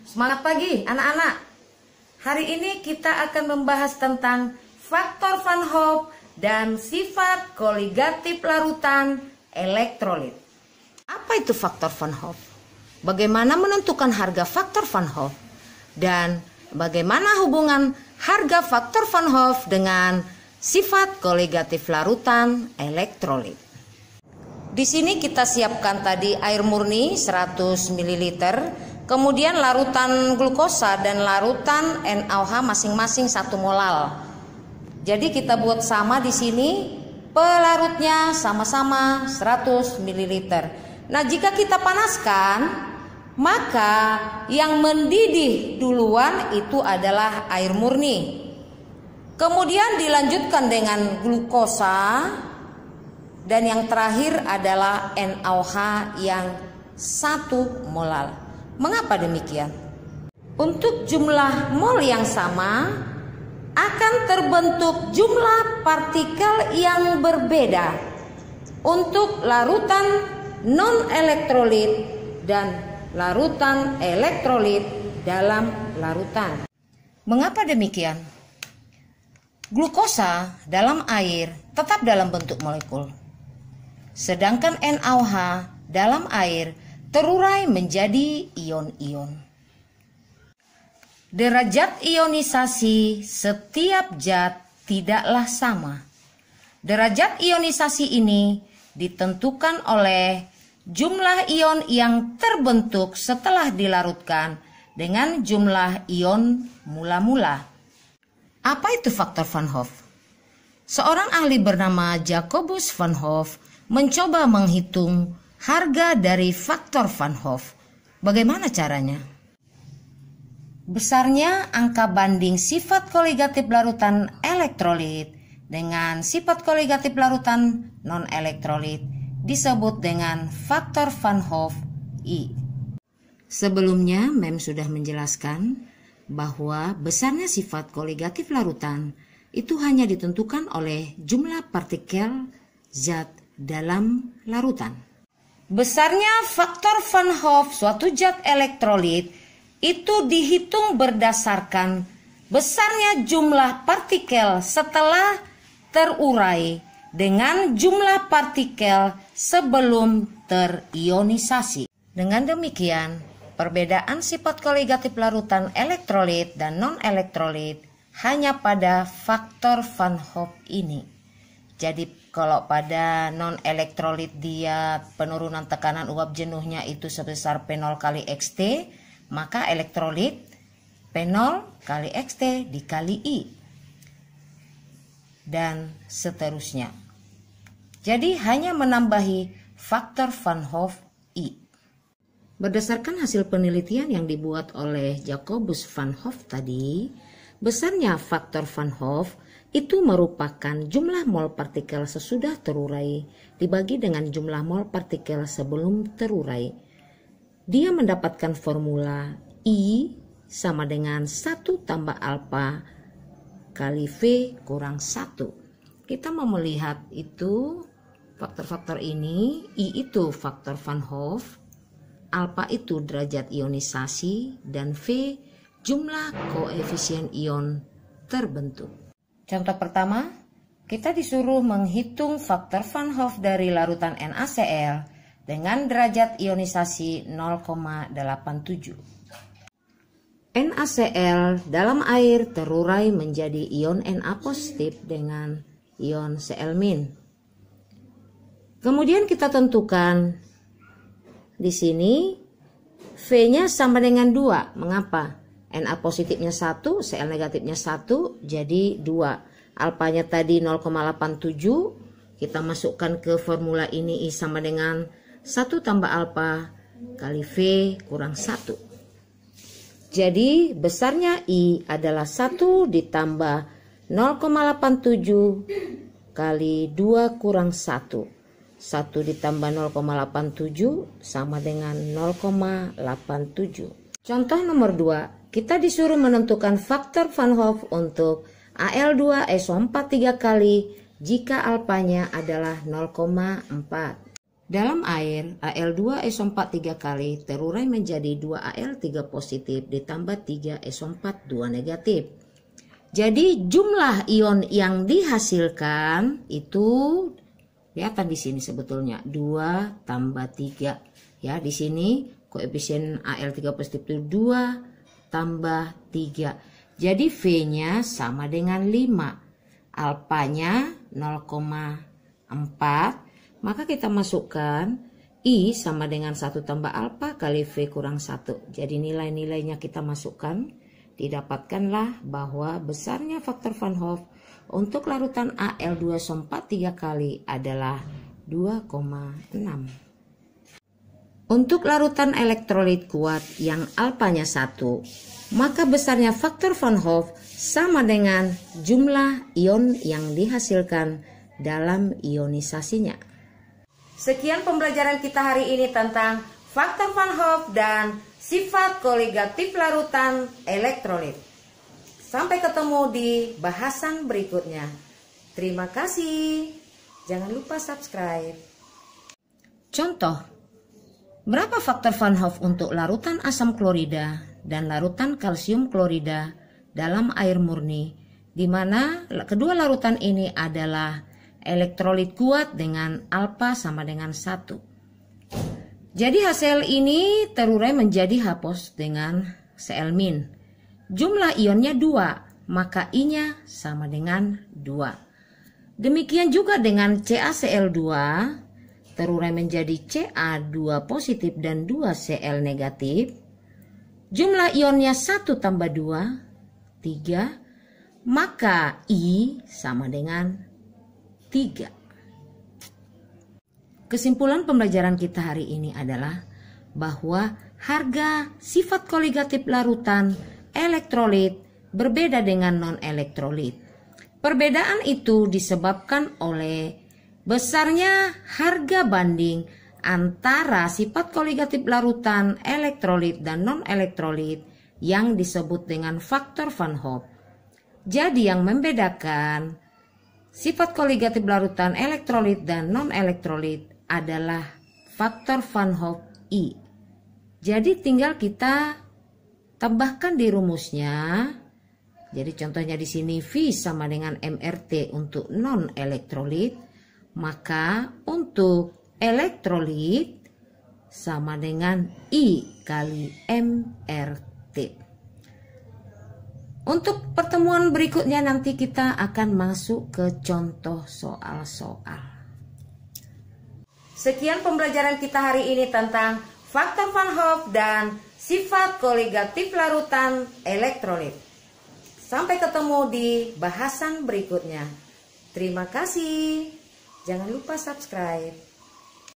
Semangat pagi anak-anak. Hari ini kita akan membahas tentang faktor Van Hoff dan sifat koligatif larutan elektrolit. Apa itu faktor Van Hoff? Bagaimana menentukan harga faktor Van Hoff? Dan bagaimana hubungan harga faktor Van Hoff dengan sifat koligatif larutan elektrolit? Di sini kita siapkan tadi air murni 100 ml, kemudian larutan glukosa dan larutan NaOH masing-masing 1 molal. Jadi kita buat sama di sini, pelarutnya sama-sama 100 ml. Nah, jika kita panaskan, maka yang mendidih duluan itu adalah air murni. Kemudian dilanjutkan dengan glukosa, dan yang terakhir adalah NaOH yang 1 molal. Mengapa demikian? Untuk jumlah mol yang sama akan terbentuk jumlah partikel yang berbeda untuk larutan non-elektrolit dan larutan elektrolit dalam larutan. Mengapa demikian? Glukosa dalam air tetap dalam bentuk molekul, sedangkan NaOH dalam air terurai menjadi ion-ion. Derajat ionisasi setiap zat tidaklah sama. Derajat ionisasi ini ditentukan oleh jumlah ion yang terbentuk setelah dilarutkan dengan jumlah ion mula-mula. Apa itu faktor Van Hoff? Seorang ahli bernama Jacobus Van Hoff mencoba menghitung harga dari faktor Van Hoff. Bagaimana caranya? Besarnya angka banding sifat koligatif larutan elektrolit dengan sifat koligatif larutan non-elektrolit disebut dengan faktor Van Hoff I. Sebelumnya, Mem sudah menjelaskan bahwa besarnya sifat koligatif larutan itu hanya ditentukan oleh jumlah partikel zat dalam larutan. Besarnya faktor Van Hoff suatu zat elektrolit itu dihitung berdasarkan besarnya jumlah partikel setelah terurai dengan jumlah partikel sebelum terionisasi. Dengan demikian, perbedaan sifat koligatif larutan elektrolit dan non-elektrolit hanya pada faktor Van Hoff ini. Jadi kalau pada non-elektrolit dia penurunan tekanan uap jenuhnya itu sebesar P0 kali XT, maka elektrolit P0 kali XT dikali I. Dan seterusnya. Jadi hanya menambahi faktor Van Hoff I. Berdasarkan hasil penelitian yang dibuat oleh Jacobus Van Hoff tadi, besarnya faktor Van Hoff itu merupakan jumlah mol partikel sesudah terurai dibagi dengan jumlah mol partikel sebelum terurai. Dia mendapatkan formula I sama dengan 1 tambah alfa kali V kurang 1. Kita mau melihat itu faktor-faktor ini. I itu faktor Van Hoff, alfa itu derajat ionisasi, dan V jumlah koefisien ion terbentuk. Contoh pertama, kita disuruh menghitung faktor Van Hoff dari larutan NaCl dengan derajat ionisasi 0,87. NaCl dalam air terurai menjadi ion Na positif dengan ion Cl-. Kemudian kita tentukan di sini V-nya sama dengan 2. Mengapa? Na positifnya 1, Cl negatifnya 1, jadi 2. Alfanya tadi 0,87. Kita masukkan ke formula ini I sama dengan 1 tambah alfa kali V kurang 1. Jadi besarnya I adalah 1 ditambah 0,87 kali 2 kurang 1. 1 ditambah 0,87 sama dengan 0,87. Contoh nomor 2, kita disuruh menentukan faktor Van Hoff untuk Al2SO4 3 kali jika alfanya adalah 0,4. Dalam air, Al2SO4 3 kali terurai menjadi 2Al3 positif ditambah 3SO4 2 negatif. Jadi jumlah ion yang dihasilkan itu kelihatan di sini sebetulnya 2 tambah 3. Ya, di sini koefisien Al3 positif itu 2 tambah 3. Jadi V-nya sama dengan 5. Alfanya 0,4. Maka kita masukkan I sama dengan 1 tambah alfa kali V kurang 1. Jadi nilai-nilainya kita masukkan. Didapatkanlah bahwa besarnya faktor Van Hoff untuk larutan Al2SO4 3 kali adalah 2,6. Untuk larutan elektrolit kuat yang alfanya 1, maka besarnya faktor Van Hoff sama dengan jumlah ion yang dihasilkan dalam ionisasinya. Sekian pembelajaran kita hari ini tentang faktor Van Hoff dan sifat koligatif larutan elektrolit. Sampai ketemu di bahasan berikutnya. Terima kasih. Jangan lupa subscribe. Contoh, berapa faktor Van Hoff untuk larutan asam klorida dan larutan kalsium klorida dalam air murni, di mana kedua larutan ini adalah elektrolit kuat dengan alfa sama dengan 1. Jadi hasil ini terurai menjadi H+ dengan Cl-. Jumlah ionnya 2, maka I-nya sama dengan 2. Demikian juga dengan CaCl2 terurai menjadi Ca2 positif dan 2 Cl negatif. Jumlah ionnya 1 tambah 2, 3, maka I sama dengan 3. Kesimpulan pembelajaran kita hari ini adalah bahwa harga sifat koligatif larutan elektrolit berbeda dengan non-elektrolit. Perbedaan itu disebabkan oleh besarnya harga banding antara sifat koligatif larutan elektrolit dan non-elektrolit yang disebut dengan faktor Van Hoff. Jadi yang membedakan sifat koligatif larutan elektrolit dan non-elektrolit adalah faktor Van Hoff I. Jadi tinggal kita tambahkan di rumusnya. Jadi contohnya di sini V sama dengan MRT untuk non-elektrolit, maka untuk elektrolit sama dengan I kali MRT. Untuk pertemuan berikutnya nanti kita akan masuk ke contoh soal-soal. Sekian pembelajaran kita hari ini tentang faktor Van Hoff dan sifat koligatif larutan elektrolit. Sampai ketemu di bahasan berikutnya. Terima kasih. Jangan lupa subscribe.